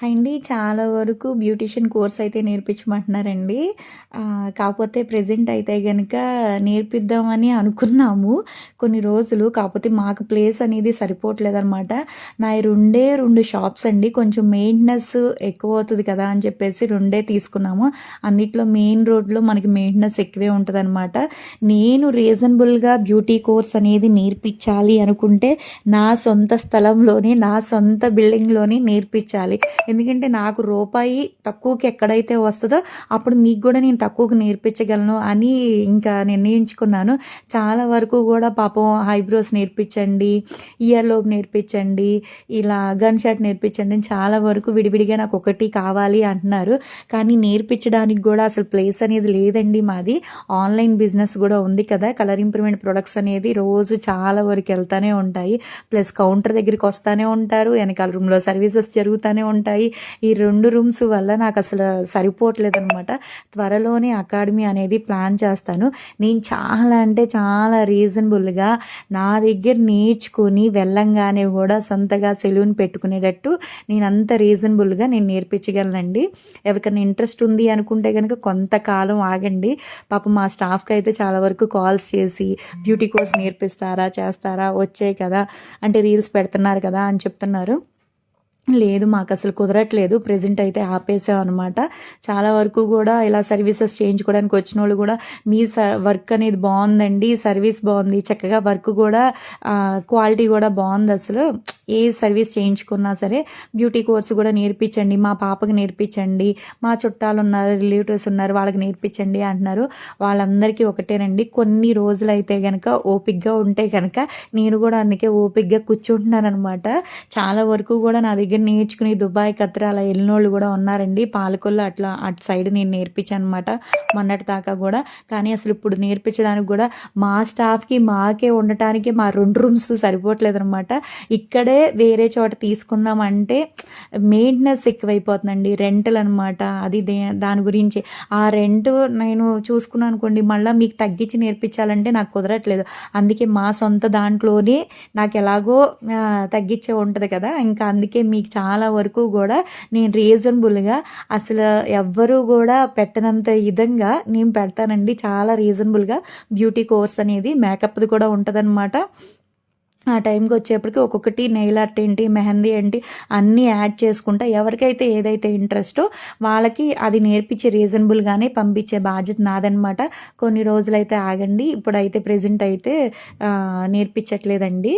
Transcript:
అండి చాలా వరకు బ్యూటీషియన్ కోర్స్ అయితే నేర్పించమంటున్నారండి. కాపోతే ప్రెజెంట్ అయితే గనక నేర్పిద్దామని అనుకున్నాము కొన్ని రోజులు. కాపోతే మాకు ప్లేస్ అనేది సరిపోవట్లేదనమాట. నాయి 2 షాప్స్ అండి. కొంచెం మెయింటెనెన్స్ ఎక్కువవుతది కదా అని చెప్పేసి 2 తీసుకున్నాము. అన్నిట్లో మెయిన్ రోడ్‌లో మనకి మెయింటెనెన్స్ ఎక్కువే ఉంటదనమాట. నేను రీజనబుల్‌గా బ్యూటీ కోర్స్ అనేది నేర్పించాలి అనుకుంటే నా సొంత స్థలంలోనే, నా సొంత బిల్డింగ్‌లోనే నేర్పించాలి. ఎందుకంటే నాకు రూపాయి తక్కువకి ఎక్కడైతే వస్తదో అప్పుడు మీకు కూడా నేను తక్కువకి నేర్పించగలను అని ఇంకా నిర్ణయించుకున్నాను. చాలా వరకు కూడా పాపం ఐబ్రోస్ నేర్పించండి, ఇయర్ లోబ్ నేర్పించండి, ఇలా గన్ షాట్ నేర్పించండి అని చాలా వరకు విడివిడిగా నాకు ఒకటి కావాలి అంటున్నారు. కానీ నేర్పించడానికి కూడా అసలు ప్లేస్ అనేది లేదండి మాది. ఆన్లైన్ బిజినెస్ కూడా ఉంది కదా, కలర్ ఇంప్రూవ్మెంట్ ప్రొడక్ట్స్ అనేది రోజు చాలా వరకు వెళ్తానే ఉంటాయి. ప్లస్ కౌంటర్ దగ్గరికి వస్తూనే ఉంటారు, వెనకాల రూమ్లో సర్వీసెస్ జరుగుతూనే ఉంటాయి. ఈ 2 రూమ్స్ వల్ల నాకు అసలు సరిపోవట్లేదనమాట. త్వరలోనే అకాడమీ అనేది ప్లాన్ చేస్తాను. నేను చాలా అంటే చాలా రీజనబుల్గా నా దగ్గర నేర్చుకొని వెళ్ళంగానే కూడా సొంతగా సెలూన్ పెట్టుకునేటట్టు నేను అంత రీజనబుల్గా నేను నేర్పించగలనండి. ఎవరికైనా ఇంట్రెస్ట్ ఉంది అనుకుంటే కనుక కొంతకాలం ఆగండి. పాపం మా స్టాఫ్కి అయితే చాలా వరకు కాల్స్ చేసి బ్యూటీ కోర్స్ నేర్పిస్తారా, చేస్తారా, వచ్చాయి కదా అంటే రీల్స్ పెడుతున్నారు కదా అని చెప్తున్నారు. లేదు మాకసలు కుదరట్లేదు. ప్రెజెంట్ అయితే ఆపేసామనమాట. చాలా వరకు గూడా ఇలా సర్వీసెస్ చేయించుకోవడానికి వచ్చినోళ్ళు గూడా మీ వర్క్ అనేది బావుందండి, సర్వీస్ బావుంది, చక్కగా వర్క్ గూడా క్వాలిటీ గూడా బావుందసలు. ఏ సర్వీస్ చేయించుకున్నా సరే బ్యూటీ కోర్స్ గూడా నేర్పించండి, మా పాపకి నేర్పించండి, మా చుట్టాలున్నారు, రిలేటివ్స్ ఉన్నారు వాళ్ళకి నేర్పించండి అంటున్నారు. వాళ్ళందరికీ ఒకటేనండి, కొన్ని రోజులైతే గనక ఓపికగా ఉంటే గనక నేను గూడా అందుకే ఓపికగా కూర్చుంటున్నాననమాట. చాలా వరకు గూడా నా దగ్గర నేర్చుకుని దుబాయ్, ఖత్తర్ అలా వెళ్ళినోళ్ళు కూడా ఉన్నారండి. పాలకొల్లు అట్లా అటు సైడ్ నేను నేర్పించాను అనమాట మొన్నటి దాకా కూడా. కానీ అసలు ఇప్పుడు నేర్పించడానికి కూడా మా స్టాఫ్కి మాకే ఉండటానికి మా 2 రూమ్స్ సరిపోవట్లేదనమాట. ఇక్కడే వేరే చోట తీసుకుందామంటే మెయింటెనెన్స్ ఎక్కువైపోతుందండి, రెంటల్ అనమాట. అది దాని గురించి ఆ రెంట్ నేను చూసుకున్నాను అనుకోండి, మళ్ళీ మీకు తగ్గించి నేర్పించాలంటే నాకు కుదరట్లేదు. అందుకే మా సొంత దాంట్లోనే నాకు ఎలాగో తగ్గించే ఉంటుంది కదా, ఇంకా అందుకే మీకు చాలా వరకు కూడా నేను రీజనబుల్గా అసలు ఎవ్వరూ కూడా పెట్టనంత విధంగా నేను పెడతానండి. చాలా రీజనబుల్గా బ్యూటీ కోర్స్ అనేది మేకప్ది కూడా ఉంటుందన్నమాట. ఆ టైంకి వచ్చేప్పటికి ఒక్కొక్కటి నెయిల్ ఆర్ట్ ఏంటి, మెహందీ ఏంటి అన్నీ యాడ్ చేసుకుంటా ఎవరికైతే ఏదైతే ఇంట్రెస్టో వాళ్ళకి అది నేర్పించే రీజనబుల్గానే పంపించే బాధ్యత నాదనమాట. కొన్ని రోజులైతే ఆగండి, ఇప్పుడైతే ప్రెజెంట్ అయితే నేర్పించట్లేదండి.